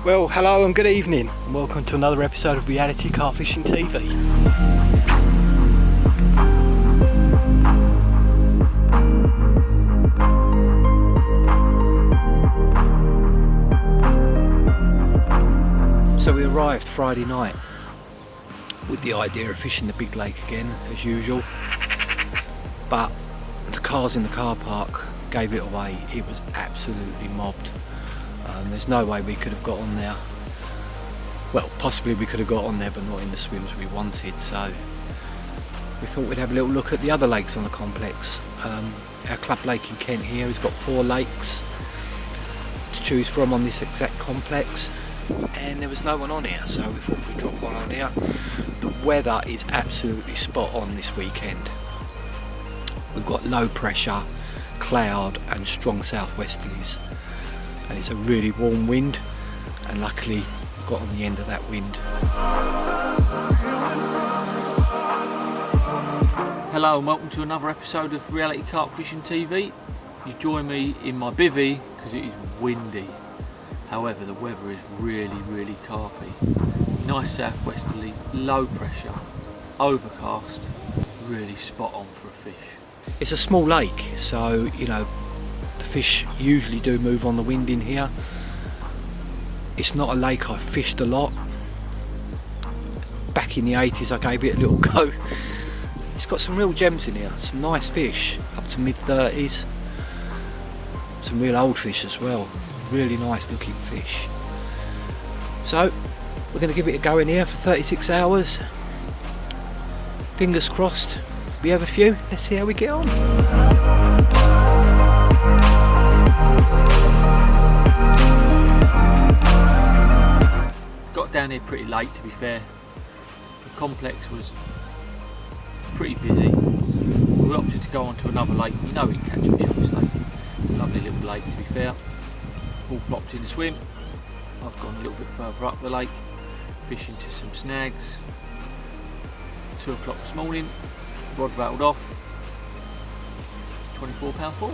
Well, hello and good evening, and welcome to another episode of Reality Carp Fishing TV. So we arrived Friday night with the idea of fishing the big lake again, as usual, but the cars in the car park gave it away. It was absolutely mobbed. There's no way we could have got on there. Well, possibly we could have got on there, but not in the swims we wanted. So we thought we'd have a little look at the other lakes on the complex. Our club lake in Kent here has got 4 lakes to choose from on this exact complex, and there was no one on here, so we thought we'd drop one on here. The weather is absolutely spot on this weekend. We've got low pressure, cloud and strong southwesterlies, and it's a really warm wind, and luckily we've got on the end of that wind. Hello and welcome to another episode of Reality Carp Fishing TV. You join me in my bivvy because it is windy. However, the weather is really carpy. Nice southwesterly, low pressure, overcast, really spot on for a fish. It's a small lake, so you know the fish usually do move on the wind in here. It's not a lake I've fished a lot. Back in the 80s I gave it a little go. It's got some real gems in here, some nice fish, up to mid-30s. Some real old fish as well, really nice looking fish. So we're going to give it a go in here for 36 hours. Fingers crossed we have a few. Let's see how we get on. Got down here pretty late, to be fair. The complex was pretty busy. We opted to go on to another lake. We know we can catch fish on this lake. Lovely little lake, to be fair. All plopped in the swim. I've gone a little bit further up the lake, fishing to some snags. 2 o'clock this morning, rod rattled off. £24 for.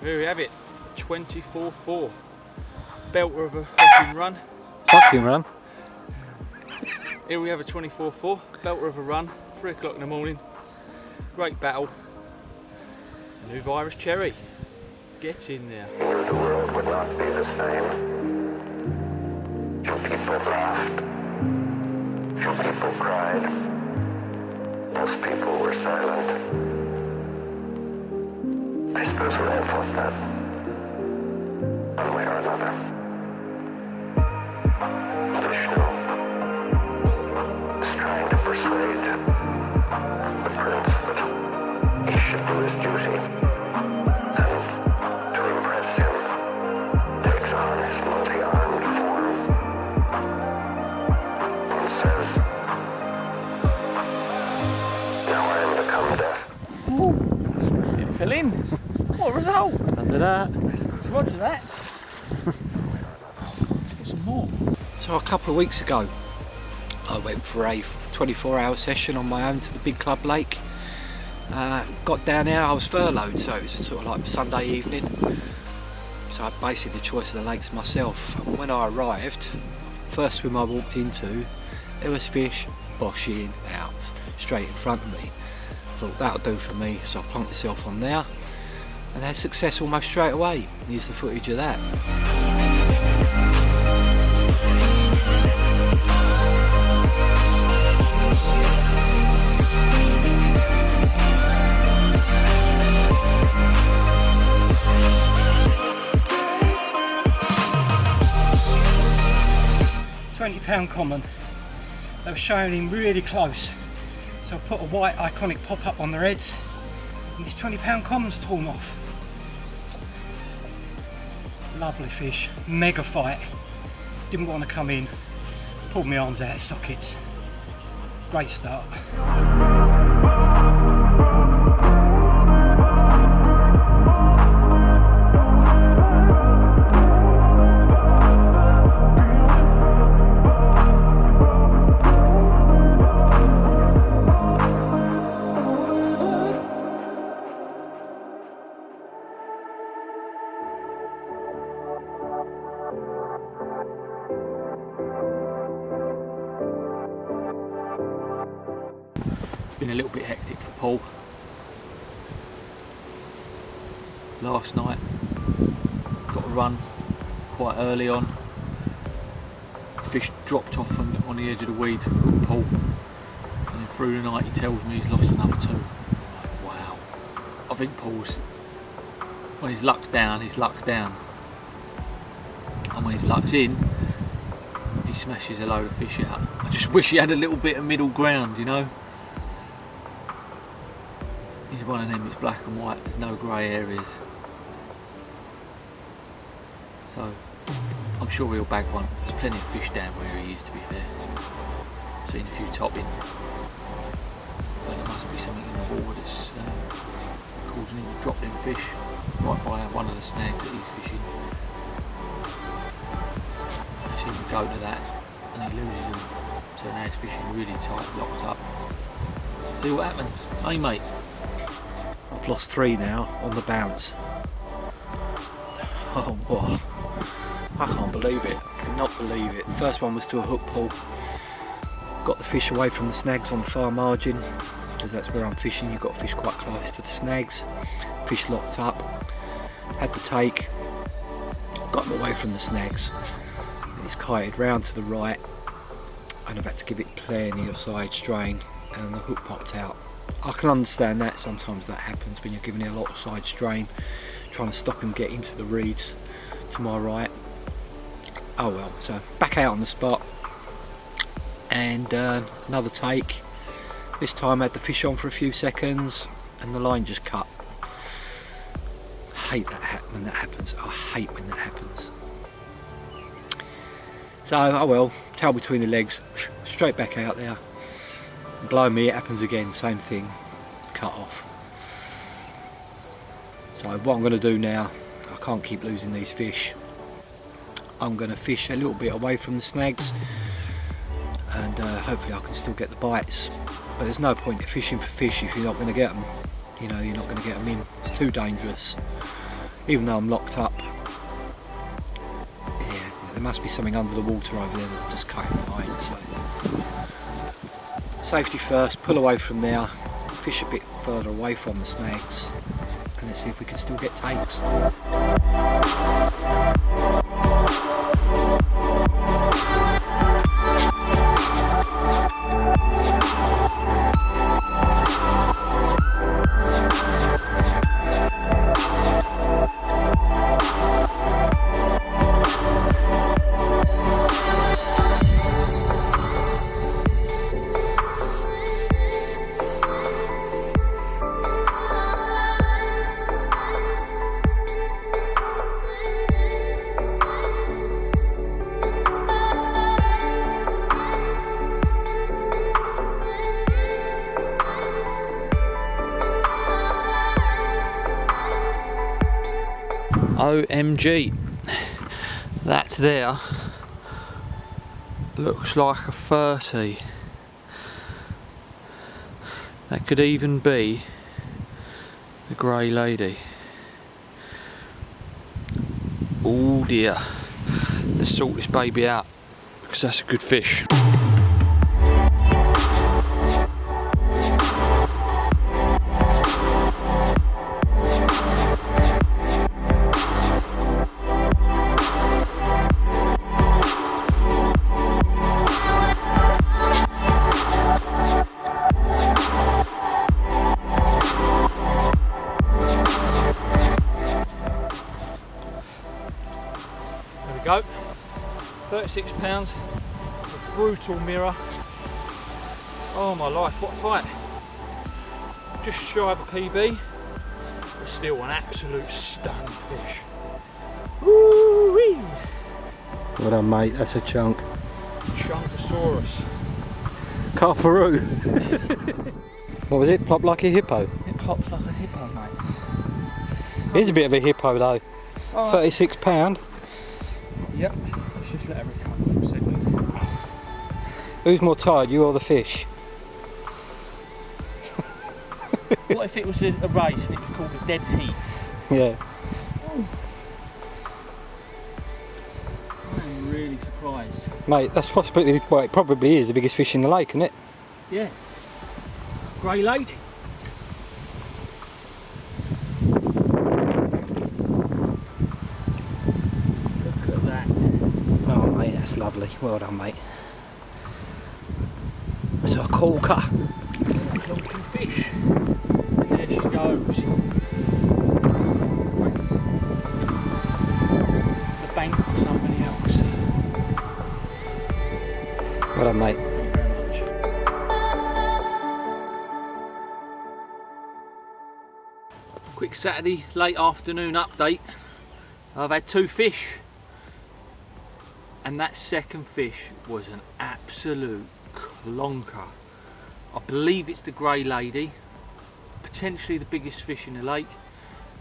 There we have it, 24.4. Belter of a fucking run. Fucking run. Here we have a 24.4, belter of a run, 3 o'clock in the morning. Great battle. New virus cherry. Get in there. The world would not be the same. Few people laughed. Few people cried. Most people were silent. I suppose we all thought that, one way or another. Vishnu is trying to persuade the prince that he should do his duty, and to impress him, takes on his multi-armed form and says, "Now I am become death." It fell in. What a result! Under that. Roger that. Get some more. So a couple of weeks ago I went for a 24-hour session on my own to the big club lake. Got down there, I was furloughed, so it was sort of like Sunday evening. So I basically the choice of the lakes myself. And when I arrived, first swim I walked into, there was fish boshing out straight in front of me. Thought that'll do for me, so I plonked myself on there and had success almost straight away. Here's the footage of that. £20 common. They were showing him really close, so I put a white iconic pop up on their heads, and this £20 common's torn off. Lovely fish, mega fight. Didn't want to come in, pulled my arms out of sockets. Great start. been a little bit hectic for Paul. Last night got a run quite early on. Fish dropped off on the edge of the weed with Paul, and then through the night he tells me he's lost another 2. I'm like, wow. I think Paul's, when his luck's down, his luck's down, and when his luck's in, he smashes a load of fish out. I just wish he had a little bit of middle ground, you know. He's one of them, it's black and white, there's no grey areas. So I'm sure he'll bag one. There's plenty of fish down where he is, to be fair. Seen a few topping. But there must be something in the water that's causing him to drop them fish right by one of the snags that he's fishing. I see him go to that and he loses them. So now he's fishing really tight, locked up. See what happens. Hey mate. I've lost 3 now on the bounce. Oh, what? I can't believe it. I cannot believe it. First one was to a hook pull. Got the fish away from the snags on the far margin, because that's where I'm fishing. You've got to fish quite close to the snags. Fish locked up. Had the take. Got him away from the snags. And he's kited round to the right. And I've had to give it plenty of side strain. And the hook popped out. I can understand that. Sometimes that happens when you're giving it a lot of side strain. Trying to stop him get into the reeds to my right. Oh well, so back out on the spot and another take. This time I had the fish on for a few seconds and the line just cut. I hate that when that happens. I hate when that happens. So oh well, tail between the legs, straight back out there. Below me it happens again, same thing, cut off. So what I'm going to do now, I can't keep losing these fish. I'm going to fish a little bit away from the snags and hopefully I can still get the bites. But there's no point in fishing for fish if you're not going to get them. You know, you're not going to get them in. It's too dangerous. Even though I'm locked up. Yeah, there must be something under the water over there that's just cutting the line. So safety first, pull away from there, fish a bit further away from the snags. And let's see if we can still get takes. OMG, that's there, looks like a 30. That could even be the grey lady. Oh dear, let's sort this baby out because that's a good fish. Go, 36 pounds, a brutal mirror. Oh my life, what a fight. Just shy of a PB, but still an absolute stunning fish. Woo-wee! Well done mate, that's a chunk. Chunkosaurus. Carparoo. What was it, plop like a hippo? It plops like a hippo, mate. It is a bit of a hippo though. Oh. 36 pound. Yep, let's just let her recover for a second. Who's more tired, you or the fish? What if it was a race and it was called a dead heat? Yeah. I'm really surprised. Mate, that's possibly, well it probably is the biggest fish in the lake, isn't it? Yeah. grey lady. Look at that. Oh mate, that's lovely. Well done, mate. It's a corker. Looking fish. And there she goes. The bank for somebody else. Well done, mate. Thank you very much. Quick Saturday late afternoon update. I've had 2 fish, and that second fish was an absolute clonker. I believe it's the grey lady, potentially the biggest fish in the lake,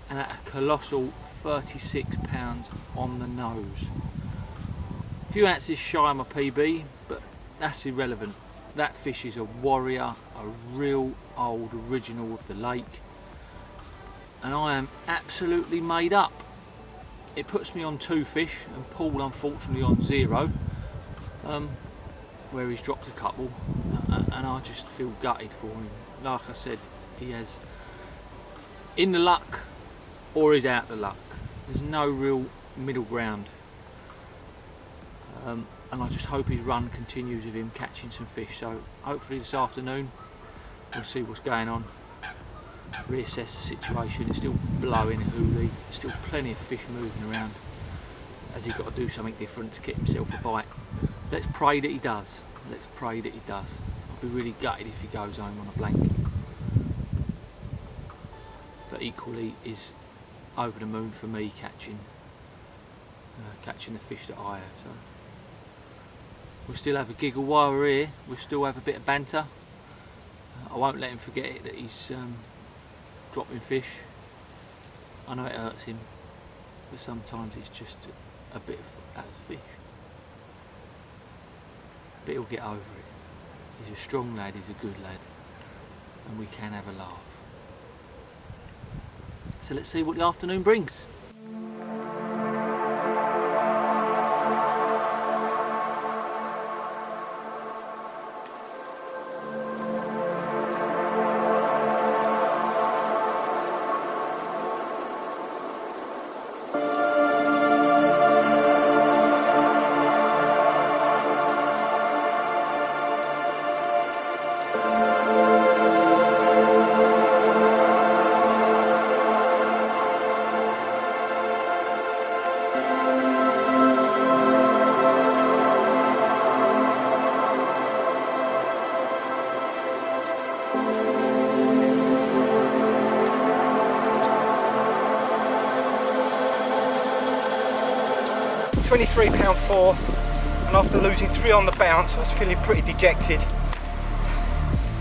and at a colossal 36 pounds on the nose. A few ounces shy of my PB, but that's irrelevant. That fish is a warrior, a real old original of the lake, and I am absolutely made up. It puts me on 2 fish and Paul unfortunately on 0, where he's dropped a couple, and I just feel gutted for him. Like I said, he has in the luck or he's out the luck. There's no real middle ground, and I just hope his run continues with him catching some fish. So hopefully this afternoon we'll see what's going on, reassess the situation. It's still blowing hooly, still plenty of fish moving around. Has he got to do something different to get himself a bite? Let's pray that he does. Let's pray that he does. I'll be really gutted if he goes home on a blank, but equally is over the moon for me catching the fish that I have. So we'll still have a giggle while we're here. We'll still have a bit of banter. I won't let him forget it that he's dropping fish. I know it hurts him, but sometimes it's just a bit of that's a fish. But he'll get over it. He's a strong lad, he's a good lad, and we can have a laugh. So let's see what the afternoon brings. £23.4, and after losing 3 on the bounce I was feeling pretty dejected.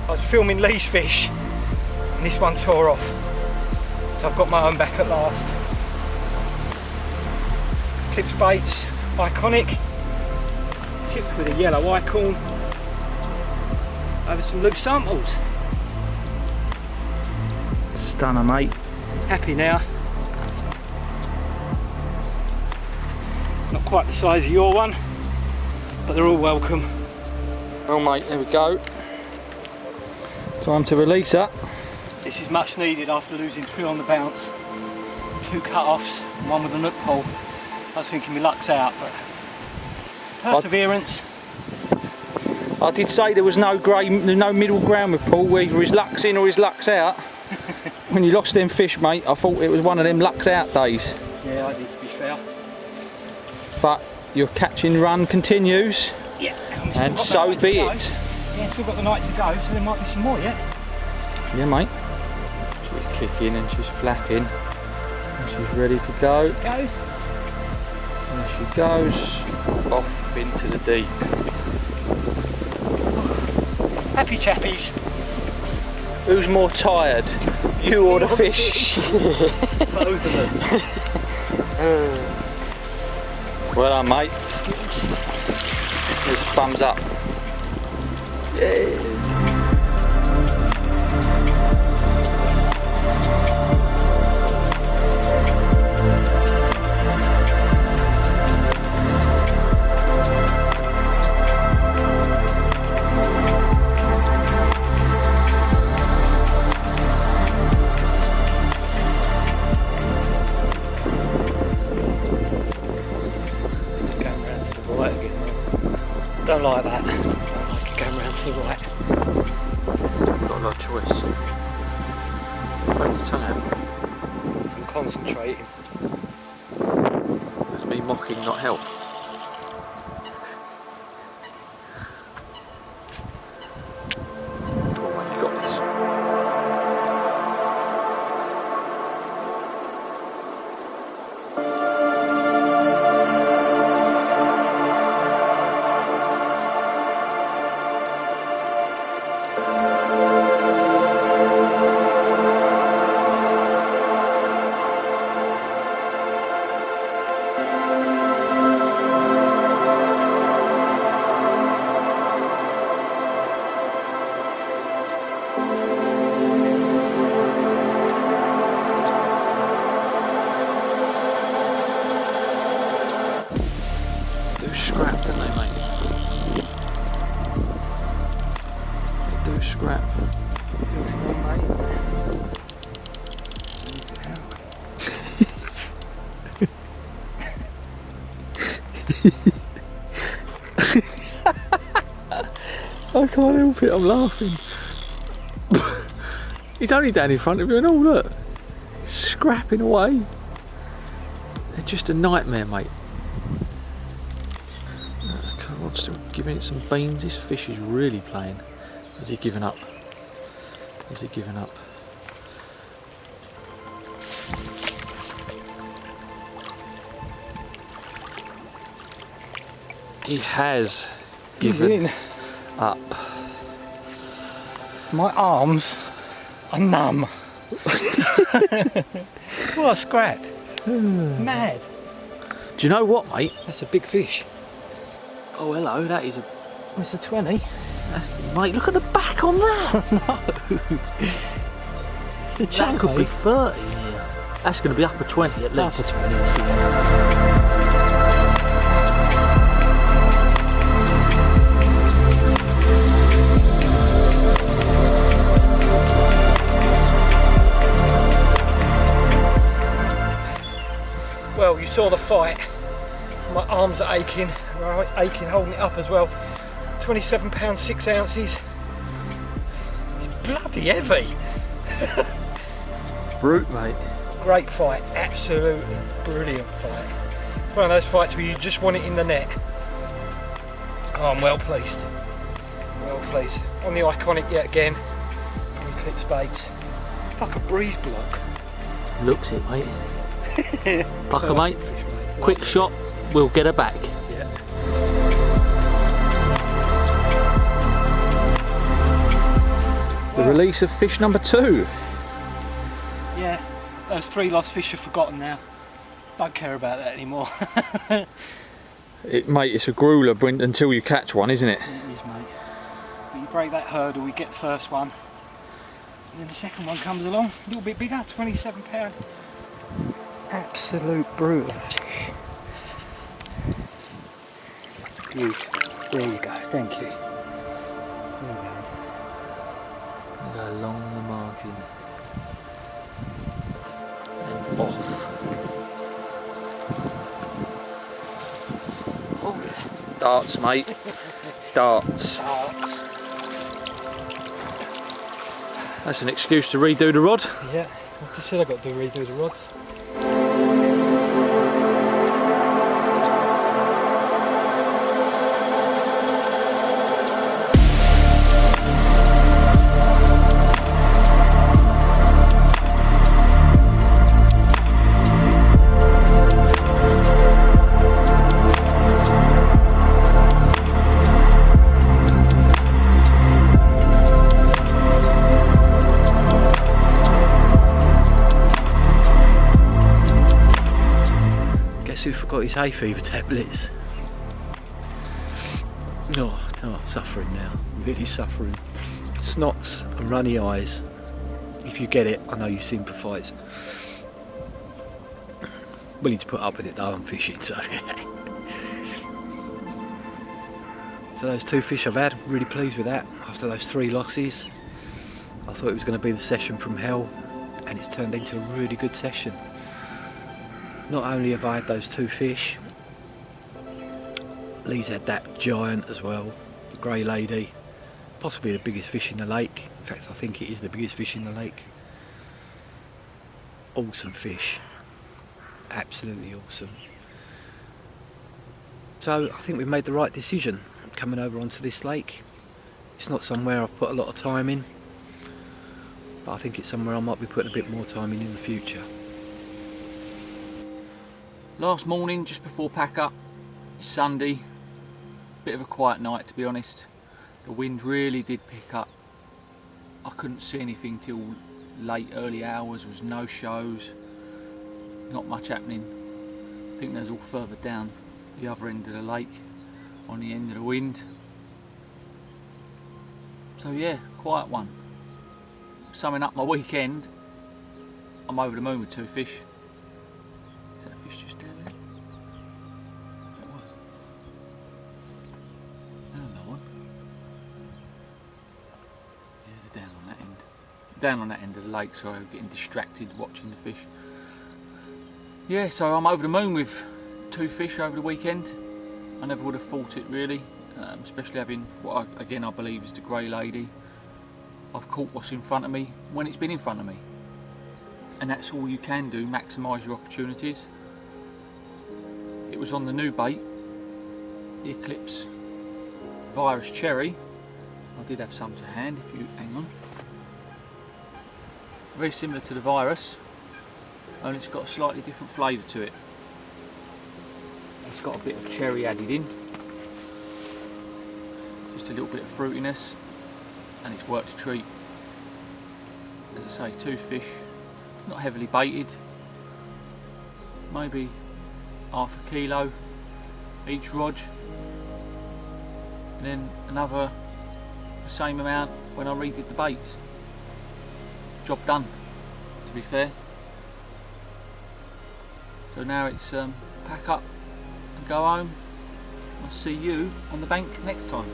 I was filming Lee's fish and this one tore off, so I've got my own back at last. Eclipse Baits, iconic, tipped with a yellow icon over some loose samples. Stunner, mate. Happy now. Not quite the size of your one, but they're all welcome. Well mate, there we go. Time to release that. This is much needed after losing 3 on the bounce. 2 cut-offs, and 1 with a nook pole. I was thinking my luck's out, but perseverance. I did say there was no middle ground with Paul, either his luck's in or his luck's out. When you lost them fish, mate, I thought it was one of them luck's out days. Yeah, I did, to be fair. But your catching run continues, yeah, and so be it. Yeah, still got the night to go, so there might be some more yet. Yeah, mate. She's kicking and she's flapping, and she's ready to go. There she goes, off into the deep. Happy chappies. Who's more tired, you or the fish? Both of us. Well done, mate. Skills. There's a thumbs up. Yeah. I've got a choice. Where your tongue out? I'm concentrating. Does me mocking not help? Come on, man, you got this. Scrap, don't they, mate? They do scrap. I can't help it, I'm laughing. He's only down in front of you and all, look. Scrapping away. They're just a nightmare, mate. Rod's still giving it some beans. This fish is really playing. Has he given up? Has he given up? He has given up. My arms are numb. What a scrap. Mad. Do you know what, mate? That's a big fish. Oh, hello, that is a... It's a 20. Mate, look at the back on that! No. The That could be 30 here. That's going to be upper 20 at least. Upper 20, yeah. Well, you saw the fight. My arms are aching, right? Aching holding it up as well. 27 pounds 6 ounces. It's bloody heavy. Brute, mate. Great fight, absolutely brilliant fight. One of those fights where you just want it in the net. Oh, I'm well pleased. Well pleased. On the Iconic yet again from Eclipse Baits. It's like a breeze block. Looks it, mate. Pucker, mate. Quick shot. We'll get her back. Yeah. The release of fish number 2. Yeah, those 3 lost fish are forgotten now. Don't care about that anymore. Mate, it's a grueler until you catch one, isn't it? It is, mate. But you break that hurdle, we get the first one. And then the second one comes along, a little bit bigger, 27 pound. Absolute brute of a fish. Beautiful. There you go, thank you. There you go. And go along the margin. And off. Oh yeah. Darts, mate. Darts. Darts. That's an excuse to redo the rod. Yeah, I just said I got to redo the rods. Who forgot his hay fever tablets? No, suffering now, really suffering. Snots and runny eyes. If you get it, I know you sympathise. Willing to put up with it though, I'm fishing, so So those 2 fish I've had, really pleased with that. After those 3 losses, I thought it was going to be the session from hell, and it's turned into a really good session. Not only have I had those 2 fish, Lee's had that giant as well, the grey lady, possibly the biggest fish in the lake. In fact, I think it is the biggest fish in the lake. Awesome fish, absolutely awesome. So I think we've made the right decision coming over onto this lake. It's not somewhere I've put a lot of time in, but I think it's somewhere I might be putting a bit more time in the future. Last morning, just before pack up, it's Sunday. Bit of a quiet night, to be honest. The wind really did pick up. I couldn't see anything till late early hours. There was no shows, not much happening. I think there's all further down the other end of the lake on the end of the wind. So yeah, quiet one. Summing up my weekend, I'm over the moon with 2 fish. Is that a fish just down there? It was. Another one. Yeah, they're down on that end. Down on that end of the lake, so I'm getting distracted watching the fish. Yeah, so I'm over the moon with 2 fish over the weekend. I never would have thought it really, especially having what I believe is the grey lady. I've caught what's in front of me when it's been in front of me, and that's all you can do, maximise your opportunities. It was on the new bait, the Eclipse Virus Cherry. I did have some to hand, if you hang on. Very similar to the Virus, only it's got a slightly different flavour to it. It's got a bit of cherry added in, just a little bit of fruitiness, and it's worked a treat. As I say, 2 fish, not heavily baited, maybe half a kilo each rod, and then another the same amount when I redid the baits. Job done, to be fair. So now it's pack up and go home. I'll see you on the bank next time.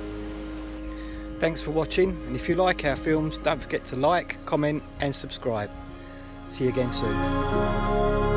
Thanks for watching, and if you like our films, don't forget to like, comment and subscribe. See you again soon.